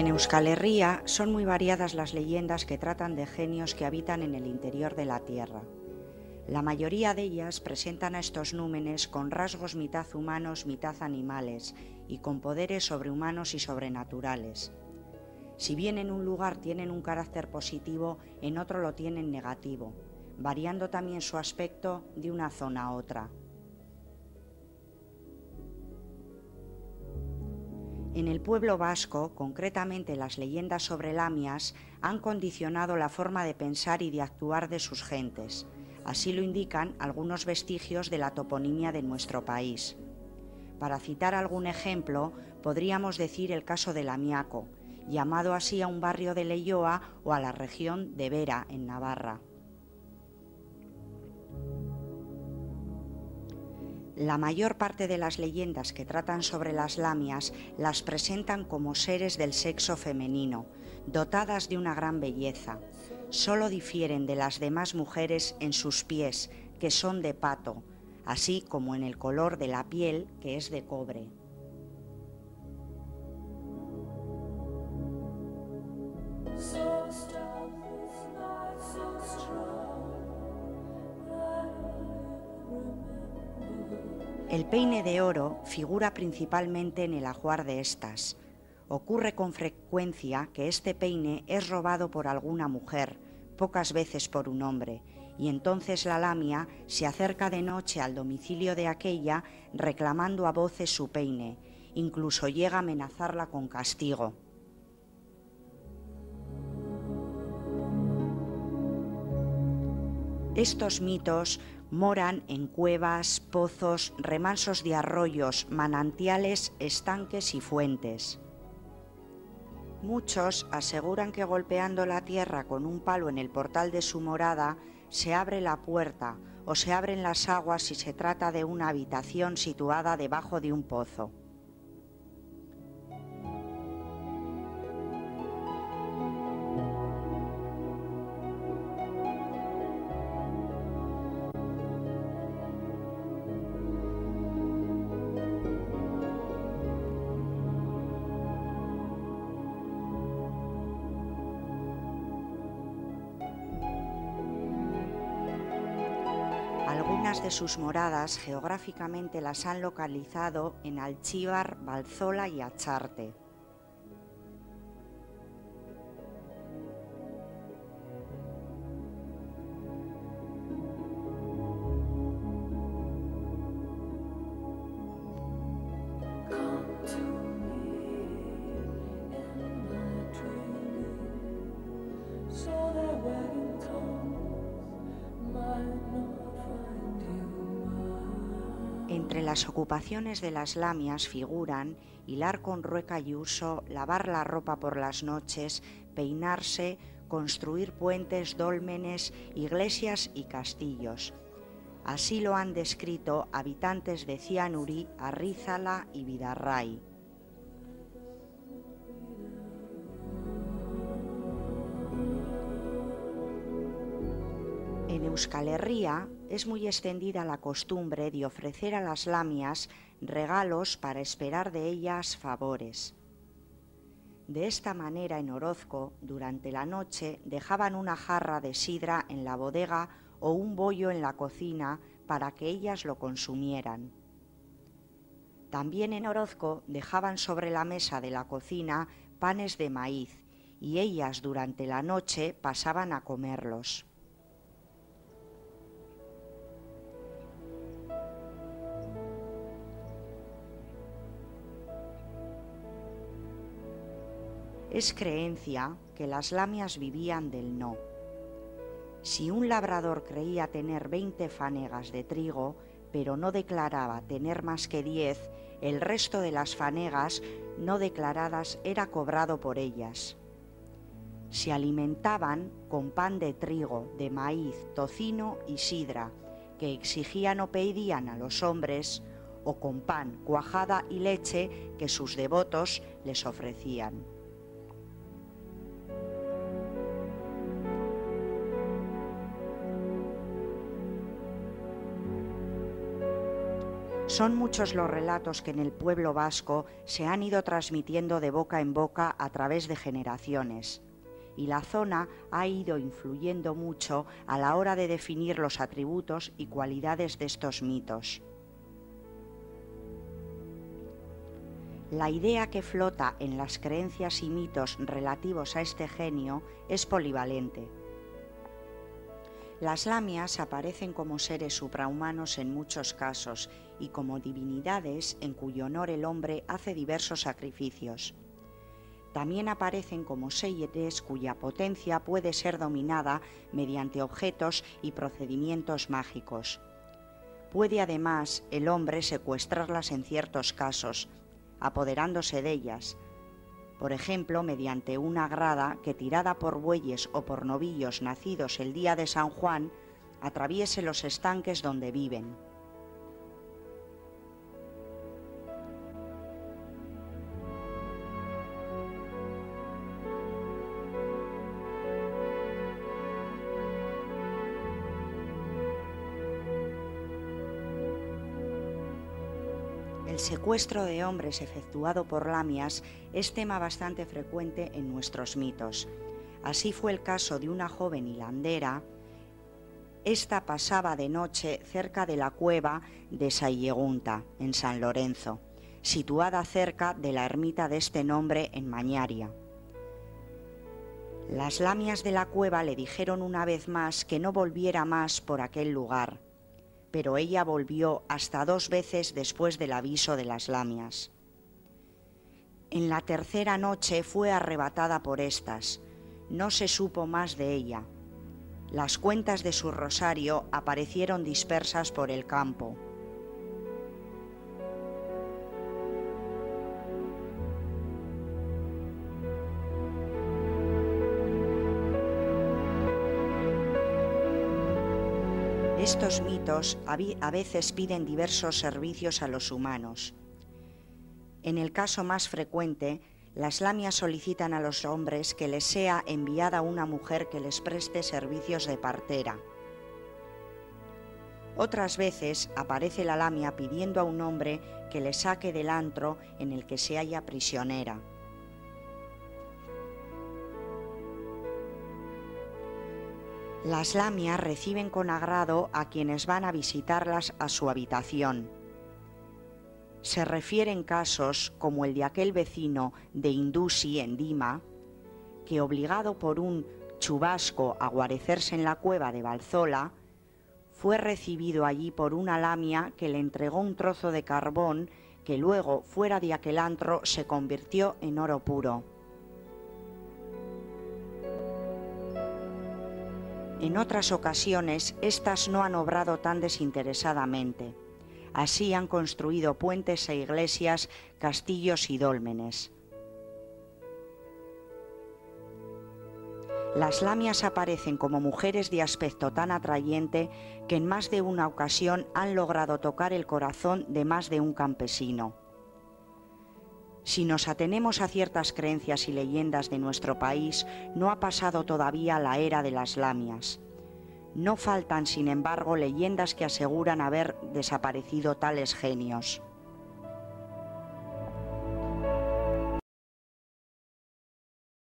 En Euskal Herria son muy variadas las leyendas que tratan de genios que habitan en el interior de la tierra. La mayoría de ellas presentan a estos númenes con rasgos mitad humanos, mitad animales y con poderes sobrehumanos y sobrenaturales. Si bien en un lugar tienen un carácter positivo, en otro lo tienen negativo, variando también su aspecto de una zona a otra. En el pueblo vasco, concretamente las leyendas sobre lamias, han condicionado la forma de pensar y de actuar de sus gentes. Así lo indican algunos vestigios de la toponimia de nuestro país. Para citar algún ejemplo, podríamos decir el caso de Lamiaco, llamado así a un barrio de Leioa o a la región de Vera, en Navarra. La mayor parte de las leyendas que tratan sobre las lamias las presentan como seres del sexo femenino, dotadas de una gran belleza. Solo difieren de las demás mujeres en sus pies, que son de pato, así como en el color de la piel, que es de cobre. El peine de oro figura principalmente en el ajuar de estas. Ocurre con frecuencia que este peine es robado por alguna mujer, pocas veces por un hombre, y entonces la lamia se acerca de noche al domicilio de aquella reclamando a voces su peine, incluso llega a amenazarla con castigo. Estos mitos moran en cuevas, pozos, remansos de arroyos, manantiales, estanques y fuentes. Muchos aseguran que golpeando la tierra con un palo en el portal de su morada se abre la puerta o se abren las aguas si se trata de una habitación situada debajo de un pozo. Algunas de sus moradas geográficamente las han localizado en Alchíbar, Balzola y Acharte. Entre las ocupaciones de las lamias figuran hilar con rueca y uso, lavar la ropa por las noches, peinarse, construir puentes, dólmenes, iglesias y castillos. Así lo han descrito habitantes de Cianuri, Arrízala y Vidarray. En Euskal Herria es muy extendida la costumbre de ofrecer a las lamias regalos para esperar de ellas favores. De esta manera en Orozco, durante la noche, dejaban una jarra de sidra en la bodega o un bollo en la cocina para que ellas lo consumieran. También en Orozco dejaban sobre la mesa de la cocina panes de maíz y ellas durante la noche pasaban a comerlos. Es creencia que las lamias vivían del no. Si un labrador creía tener 20 fanegas de trigo, pero no declaraba tener más que 10, el resto de las fanegas no declaradas era cobrado por ellas. Se alimentaban con pan de trigo, de maíz, tocino y sidra, que exigían o pedían a los hombres, o con pan, cuajada y leche que sus devotos les ofrecían. Son muchos los relatos que en el pueblo vasco se han ido transmitiendo de boca en boca a través de generaciones, y la zona ha ido influyendo mucho a la hora de definir los atributos y cualidades de estos mitos. La idea que flota en las creencias y mitos relativos a este genio es polivalente. Las lamias aparecen como seres suprahumanos en muchos casos y como divinidades en cuyo honor el hombre hace diversos sacrificios. También aparecen como seres cuya potencia puede ser dominada mediante objetos y procedimientos mágicos. Puede además el hombre secuestrarlas en ciertos casos, apoderándose de ellas, por ejemplo, mediante una grada que, tirada por bueyes o por novillos nacidos el día de San Juan, atraviese los estanques donde viven. El secuestro de hombres efectuado por lamias es tema bastante frecuente en nuestros mitos. Así fue el caso de una joven hilandera. Esta pasaba de noche cerca de la cueva de Saillegunta, en San Lorenzo, situada cerca de la ermita de este nombre en Mañaria. Las lamias de la cueva le dijeron una vez más que no volviera más por aquel lugar, pero ella volvió hasta 2 veces después del aviso de las lamias. En la tercera noche fue arrebatada por estas. No se supo más de ella. Las cuentas de su rosario aparecieron dispersas por el campo. Estos mitos a veces piden diversos servicios a los humanos. En el caso más frecuente, las lamias solicitan a los hombres que les sea enviada una mujer que les preste servicios de partera. Otras veces aparece la lamia pidiendo a un hombre que le saque del antro en el que se halla prisionera. Las lamias reciben con agrado a quienes van a visitarlas a su habitación. Se refieren casos como el de aquel vecino de Indusi en Dima, que obligado por un chubasco a guarecerse en la cueva de Balzola, fue recibido allí por una lamia que le entregó un trozo de carbón que luego, fuera de aquel antro, se convirtió en oro puro. En otras ocasiones, estas no han obrado tan desinteresadamente. Así han construido puentes e iglesias, castillos y dólmenes. Las lamias aparecen como mujeres de aspecto tan atrayente que en más de una ocasión han logrado tocar el corazón de más de un campesino. Si nos atenemos a ciertas creencias y leyendas de nuestro país, no ha pasado todavía la era de las lamias. No faltan, sin embargo, leyendas que aseguran haber desaparecido tales genios.